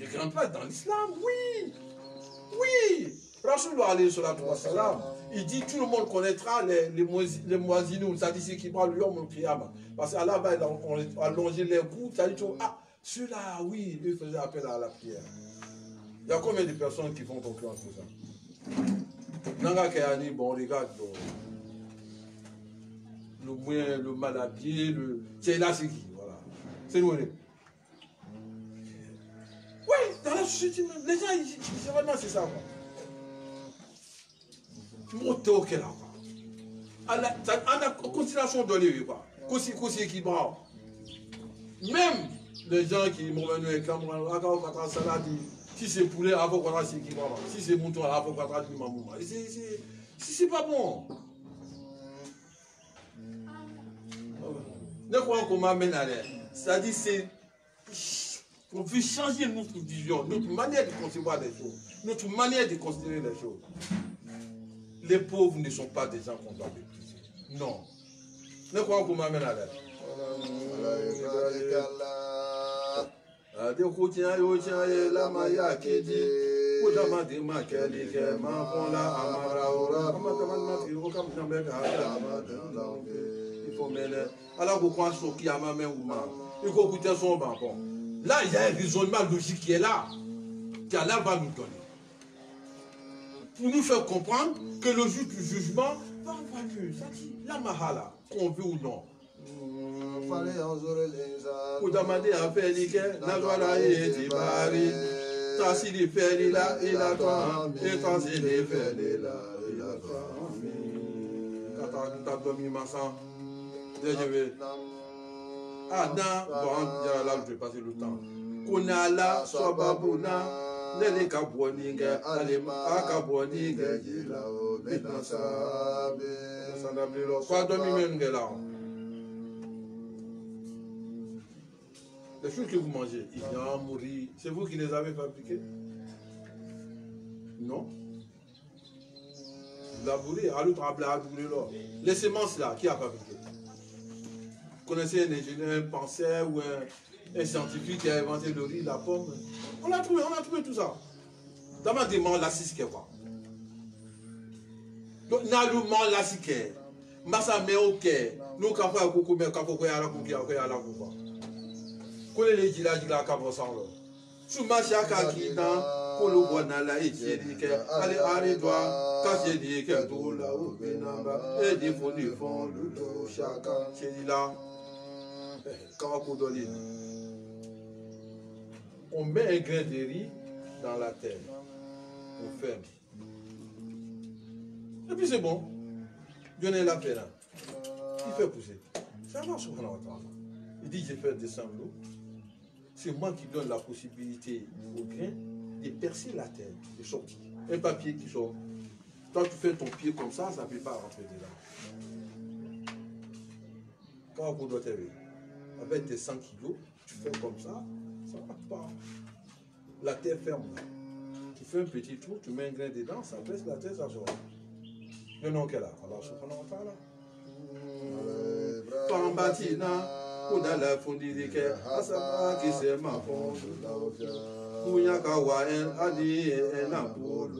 Une grande place dans l'islam, oui. Oui. Rasulullah alayhi salatu wa salam, il dit tout le monde connaîtra les moisinous, c'est-à-dire ceux qui parlent l'homme au qiyamah. Parce qu'Allah va allonger les coups, c'est-à-dire ceux-là, oui, ils faisaient appel à la prière. Il y a combien de personnes qui font confiance pour ça? Nanga Kayani, bon, regarde, bon, le moins, le mal habillé, c'est là, c'est qui? Voilà. C'est nous, oui, dans la société, les gens, c'est vraiment c'est ça, quoi. Monter au Kela. En considération de lui, quoi. Kosi qui brave. Même les gens qui m'ont venu avec si c'est poulet, avant qu'on a qui brave. Si c'est mouton, avant qu'on a dit maman. C'est pas bon. Ne croyons qu'on m'amène à l'air. C'est-à-dire, c'est. On veut changer notre vision, notre manière de concevoir les choses, notre manière de considérer les choses. Les pauvres ne sont pas des gens qu'on doit mépriser. Non. Ne croyons qu'on m'amène à l'aide. Il faut mener. Alors pourquoi ce qui a ma main ou ma? Il faut écouter son banc. Là, il y a un raisonnement logique qui est là, qu'Allah va nous donner. Pour nous faire comprendre que le jour du jugement va avoir lieu. Ça dit, la mahala, qu'on veut ou non. Pour demander à faire l'Iké, n'a pas été barré. Tant s'il est fait là, il a toi. Et tant s'il est fait là, il a toi. Quand tu as dormi, ma sang, je vais. Ah, non, bon, là, je vais passer le temps. Konala, Sobabuna. Nele kabwoninge alema akabwoninge jilao binasabe sanabilo kwa domi mengela. Les choses que vous mangez, il y a un mouri, c'est vous qui les avez fabriquées? Non. Labouré, à l'autre les semences là, qui a fabriqué? Vous connaissez un ingénieur, un penseur ou un scientifique qui a inventé le riz, la pomme? On a trouvé tout ça. Dans ma demande, la cisque quoi. Donc, n'allument la cisque. Massa me ok. Nous, quand on a beaucoup, mais quand on a la coupe, on a la coupe. Kole le jila jila kabo sanlo. Suma shaka kidan kolo bona la etieri ke ale are doa kase di ke dola ubinamba e di fond ludo shaka chelila kawa kodoli. On met un grain de riz dans la terre. On ferme. Et puis c'est bon. Dieu n'est la paix là. Il fait pousser. Ça marche sur la terre. Il dit, je fais descendre l'eau. C'est moi qui donne la possibilité au grain de percer la terre, de sortir. Un papier qui sort. Toi, tu fais ton pied comme ça ne peut pas rentrer dedans. Quand on doit t'aider, avec tes 100 kilos, tu fais comme ça ne marche pas. La terre ferme là. Tu fais un petit trou, tu mets un grain dedans, ça perce la terre, ça sort. Le nom qu'elle a. Alors, subhanahu wa ta'ala. Pambatina. Kuna la fundi ke asaba ki se ma fon Kunya ka wa en ani en apo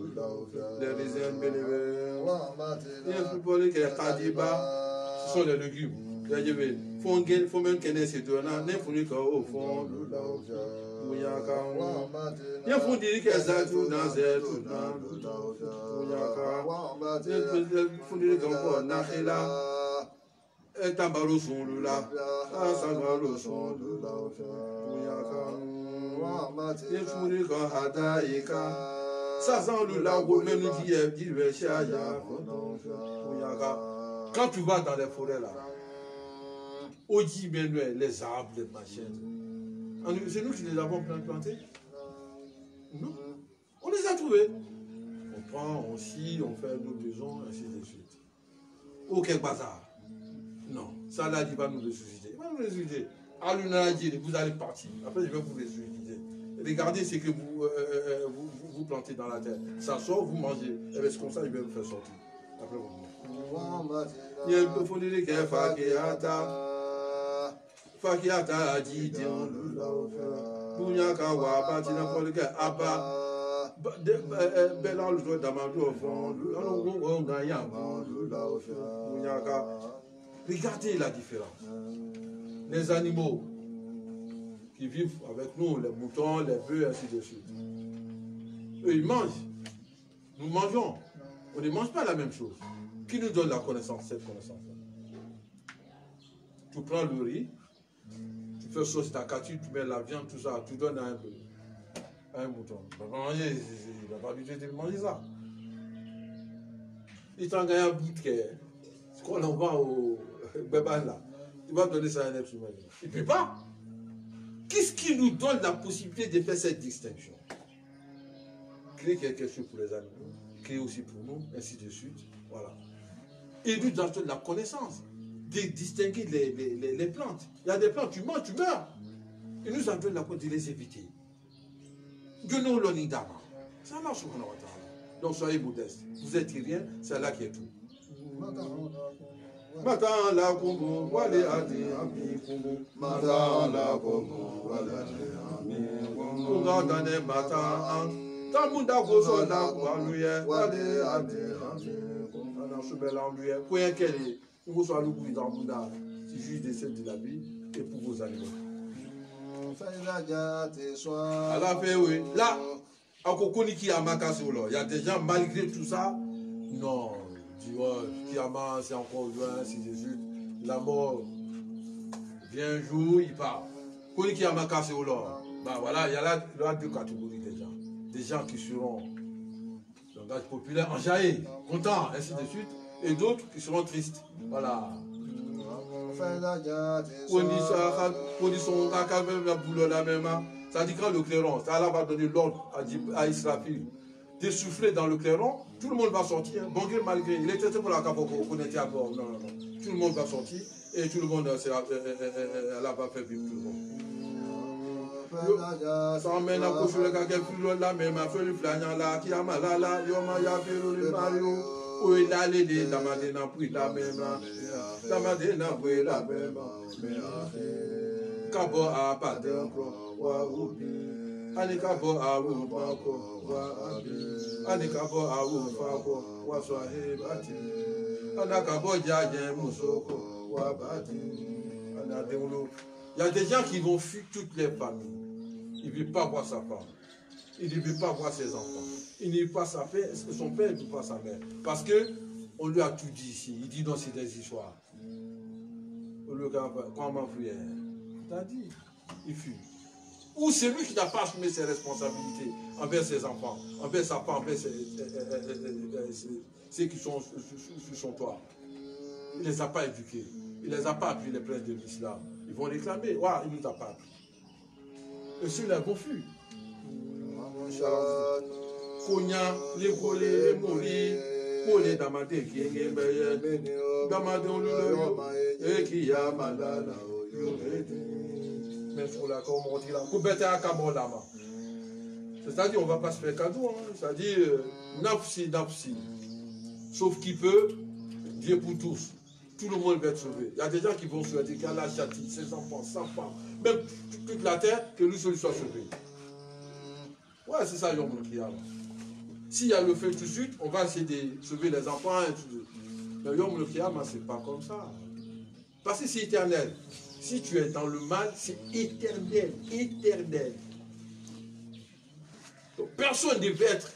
les raisins beleve et pour les ke kadiba ce sont les légumes les faut même connaître ces deux là ne fundi ka au fond Kunya ka ya fundi ke zatu dans zetu na Kunya ka fundi ka ko na khila et tambalo son lula, sangalo son lula, et fourni quand hadaïka, ça sent lula, ou même dit quand tu vas dans les forêts là, Oji Benue, les arbres, les machines, c'est nous qui les avons plantés? Non, on les a trouvés. On prend, on scie, on fait nos besoins, ainsi de suite. Aucun bazar. Non, ça là, il va nous ressusciter. Il va nous ressusciter. Vous allez partir. Après, je vais vous ressusciter. Regardez ce que vous plantez dans la terre. Ça sort, vous mangez. Et bien, c'est comme ça, il va vous faire sortir. Après, vous il y a un peu de guerre, Fakiata a dit, Bounyaka wa, Batina Polika, Abba, Bella, le jour d'Amadou au fond, on gagne avant, Bounyaka. Regardez la différence. Les animaux qui vivent avec nous, les moutons, les bœufs, ainsi de suite. Eux, ils mangent. Nous mangeons. On ne mange pas la même chose. Qui nous donne la connaissance, cette connaissance-là? Tu prends le riz, tu fais sauce takati, tu mets la viande, tout ça, tu donnes à un mouton. Il va pas manger, il n'a pas habitué de manger ça. Il t'en gagne un bout de cœur. C'est qu'on envoie au Béban là. Tu vas donner ça à un être humain. Il ne peut pas. Qu'est-ce qui nous donne la possibilité de faire cette distinction? Créer quelque chose pour les animaux, créer aussi pour nous, ainsi de suite. Voilà. Et nous donne la connaissance de distinguer les plantes. Il y a des plantes, tu manges, tu meurs. Et nous en donne la possibilité de les éviter. Dieu nous l'a dit d'avant. Ça marche sur notre temps. Donc soyez modestes. Vous êtes rien, c'est là qui est tout. Matan la kumbu, wale adi ami kumbu. Matan la kumbu, wale adi ami kumbu. Unga dane matan, tamunda goso la kualuye, wale adi ami kumbu. Ana soubela luye, koyen kele, vous soyez le bruit dans Bouddha, c'est juste des scènes de la vie et pour vos animaux. À la fin, oui. Là, à Kokoniki Amaka Solo, il y a des gens, malgré tout ça, non. Kiyama, c'est encore loin, c'est Jésus. La mort vient un jour, il part. Quand Kiyama casse au lord, bah voilà, il y a là deux catégories de gens. Des gens qui seront langage populaire, enjaillés, contents, ainsi de suite, et d'autres qui seront tristes. Voilà. Ça dit quand le clairon, ça là va donner l'ordre à Israfil de souffler dans le clairon, tout le monde va sortir, bon gré malgré, il était pour la Kaboko, on était à bord, non, tout le monde va sortir, et tout le monde, elle va faire vivre tout le monde. Ça emmène à coucher le gars qui est plus là, mais ma feuille flagnant là, qui a mal là, yoma ya piro le mario, où il a l'idée, d'amadena puis la même, d'amadena puis la même, Kabo a pas d'encre, wa oubi. Anikabo awu bako wa abi. Anikabo awu bako wa swahibati. Anakabo jaje musoko wa bati. Anadewulu Il y a des gens qui vont fuir toutes les familles. Il ne veut pas voir sa femme. Il ne veut pas voir ses enfants. Il ne veut pas sa père, son père, il ne veut pas sa mère. Parce qu'on lui a tout dit ici. Il dit non, c'est des histoires. Quand on fuit, il t'a dit, il fuit. Ou c'est lui qui n'a pas assumé ses responsabilités envers ses enfants, envers sa femme, envers ceux qui sont sur son toit. Il ne les a pas éduqués. Il ne les a pas appris les princes de l'islam. Ils vont réclamer. Ouais, il ne nous a pas appris. Et ceux-là vont fuir. Konya, les volets, les mourir, pour les damader qui est meilleur. Damadon le et qui a malade. Mais pour la comme on dit là, c'est-à-dire on ne va pas se faire cadeau. Hein. C'est-à-dire, nafsi, nafsi. Sauf qui peut, Dieu pour tous. Tout le monde va être sauvé. Il y a des gens qui vont souhaiter qu'Allah châtie ses enfants, sa femme, même toute la terre, que lui seul soit sauvé. Ouais, c'est ça, Yom Kiyama. S'il y a le feu tout de suite, on va essayer de sauver les enfants. Et tout. Mais Yom Kiyama, c'est pas comme ça. Parce que c'est éternel. Si tu es dans le mal, c'est éternel. Éternel. Donc, personne ne devait être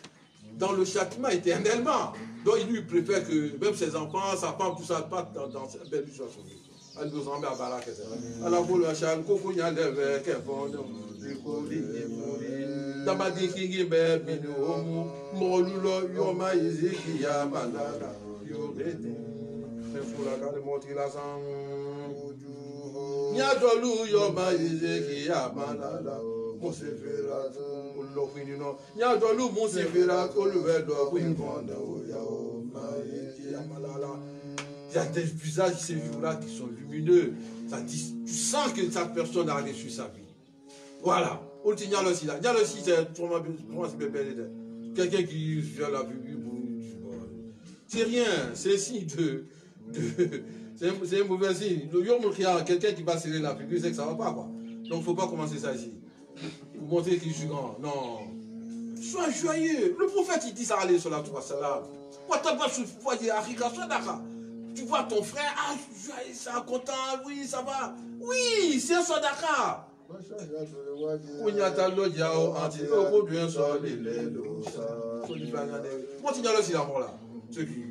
dans le châtiment éternellement. Donc il lui préfère que même ses enfants, sa femme, tout ça, pas dans cette belle lui soit sauvé. Elle nous en met à Barak. Elle a voulu acheter un coco, il y a des verres, qu'elle font, du colis, Damadi Kingi Bebinu, Molulo, Yoma, Iziki, Yamanada, Yobedi, Nefula, Motila Sang, Nyadolu, Yoma, Iziki, Yamanada, Mosefera, Lofinino, Nyadolu, Mosefera, Oluvedo, Winfonda, Yoma, Yamalala. Il y a des visages ces jours-là qui sont lumineux. Ça dit, tu sens que cette personne a reçu sa vie. Voilà. Quelqu'un qui vient la vue, c'est rien, c'est un signe c'est un mauvais signe. Quelqu'un qui va serrer la figure, c'est que ça ne va pas, quoi. Donc il ne faut pas commencer ça ici. Pour montrer qu'il est grand. Non. Sois joyeux. Le prophète, il dit ça, allez sur la toile, salam. Tu vois ton frère, ah, joyeux, ça, content, oui, ça va. Oui, c'est un sadaka. Continuez aussi l'amour là. Ceux qui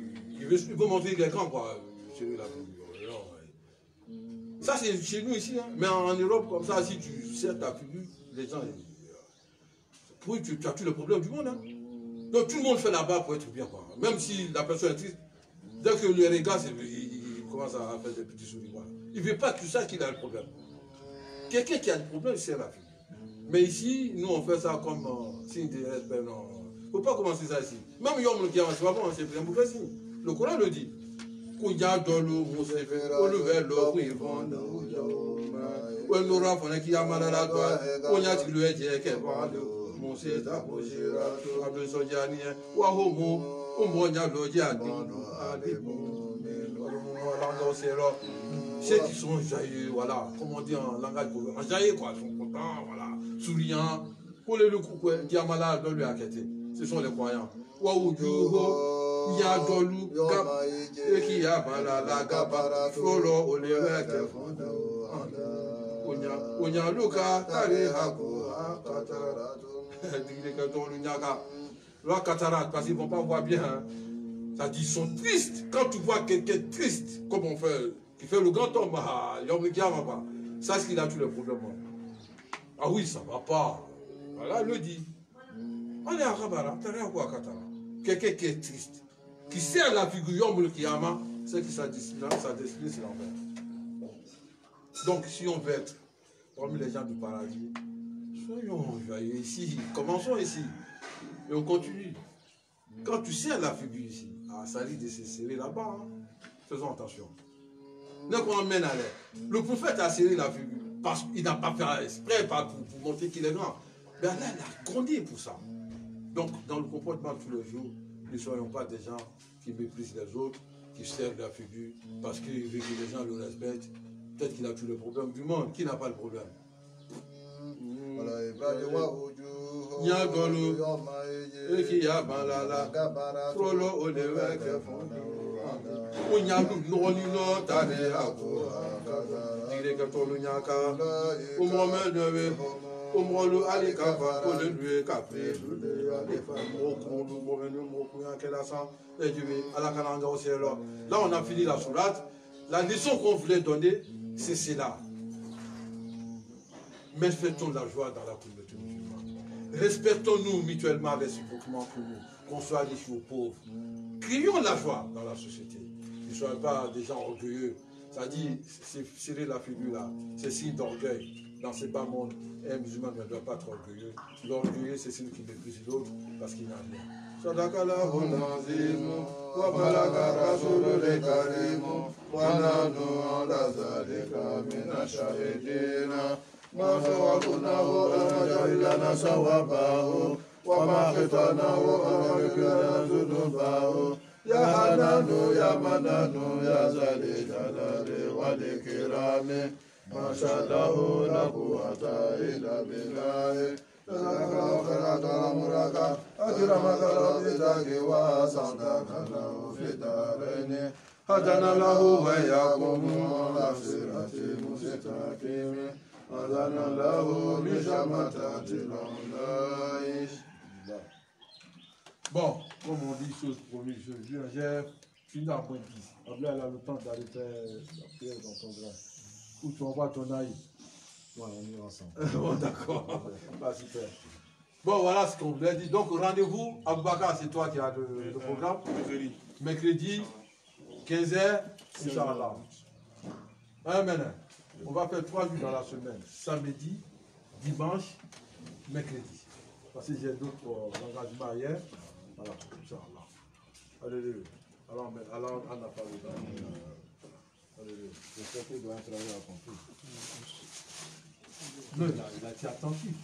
veulent montrer qu'il est grand, quoi. Ça, c'est chez nous ici. Hein. Mais en Europe, comme ça, si tu serres ta figure, les gens. Oui, tu as tous les problèmes du monde. Hein. Donc tout le monde fait là-bas pour être bien, quoi. Même si la personne est triste, dès que le regard, il commence à faire des petits sourires. Voilà. Il ne veut pas que tu saches qu'il a le problème. Quelqu'un qui a des problèmes, c'est la fille. Mais ici, nous, on fait ça comme signe de respect. Non. Il ne faut pas commencer ça ici. Même Yom Kiyama, c'est pas bon, c'est un mauvais signe. Le Coran le dit. Ceux qui sont joyeux, voilà, comme on dit en langage populaire, joyeux quoi, ils sont contents, voilà, souriants. Pour les coups, qui a malade, doit lui acquitter. Ce sont les croyants. Waouh, Yadolu, qui a malade, Gabara, Frolo, Oleva, Onya Luka, Tare Hako, parce qu'ils ne vont pas voir bien. Ça dit, ils sont tristes. Quand tu vois quelqu'un triste, comme on fait, qui fait le grand homme, ça c'est qu'il a tous les problèmes. Ah oui, ça ne va pas. Voilà, il le dit. On est à Rabara, quelqu'un qui est triste, qui sert la figure Yom Kiyama, c'est que sa destinée, c'est l'enfer. Donc, si on veut être parmi les gens du paradis, soyons joyeux ici, commençons ici, et on continue. Quand tu sers la figure ici, ça risque de se serrer là-bas. Hein. Faisons attention. Donc on emmène à l'air. Le prophète a serré la figure parce qu'il n'a pas fait exprès pour montrer qu'il est grand. Mais Allah l'a grandi pour ça. Donc dans le comportement de tous les jours, ne soyons pas des gens qui méprisent les autres, qui servent la figure parce qu'il veut que les gens le respectent. Peut-être qu'il a tous les problèmes du monde. Qui n'a pas le problème? Nyagolo, qui a balala, prolo oleweke fondo, Unyalu nolino tare ako. Dire que ton unyaka. Umrome dewe. Umrolu ali kafa. Kole lui kafe. Là, on a fini la sourate. La leçon qu'on voulait donner, c'est cela. Manifestons la joie dans la communauté musulmane. Respectons-nous mutuellement, réciproquement pour nous, qu'on soit riches ou pauvres. Créons la joie dans la société. Ne soyons pas des gens orgueilleux. Ça dit, c'est serrer la figure là, c'est signe d'orgueil. Dans ce bas monde, un musulman ne doit pas être orgueilleux. L'orgueilleux, c'est celui qui méprise l'autre parce qu'il n'a rien. Sadakallahu nazimu, wa balaga rasulul karimu, wa nanu ala zalika mina shahidina, ma sawabunahu amajahilana sawabahu, wa ma khitanahu amajahilana zunubahu, ya hananu ya mananu ya zali jalali wa likirami, ma shallahu la quwwata illa billahi. هدنا له وإياكم على صراط مستقيم هدنا له بشمتات الأولئك. Bon, comme on dit, chose promise, j'ai fini à point 10. Après, elle a le temps d'arrêter la prière dans ton grade. Où tu envoies ton aïe. Ouais, on est ensemble. Bon, d'accord. Bah, super. Bon, voilà ce qu'on voulait dire. Donc, rendez-vous. Aboubakar, c'est toi qui as le programme. Mercredi, 15h, Inch'Allah. Amen. On va faire 3 jours dans la semaine. Samedi, dimanche, mercredi. Parce que j'ai d'autres engagements hier. Voilà, Inch'Allah. Alléluia. Alors, on a parlé d'un. Alléluia. J'espère qu'il doit travailler à compris. Non, il a été attentif.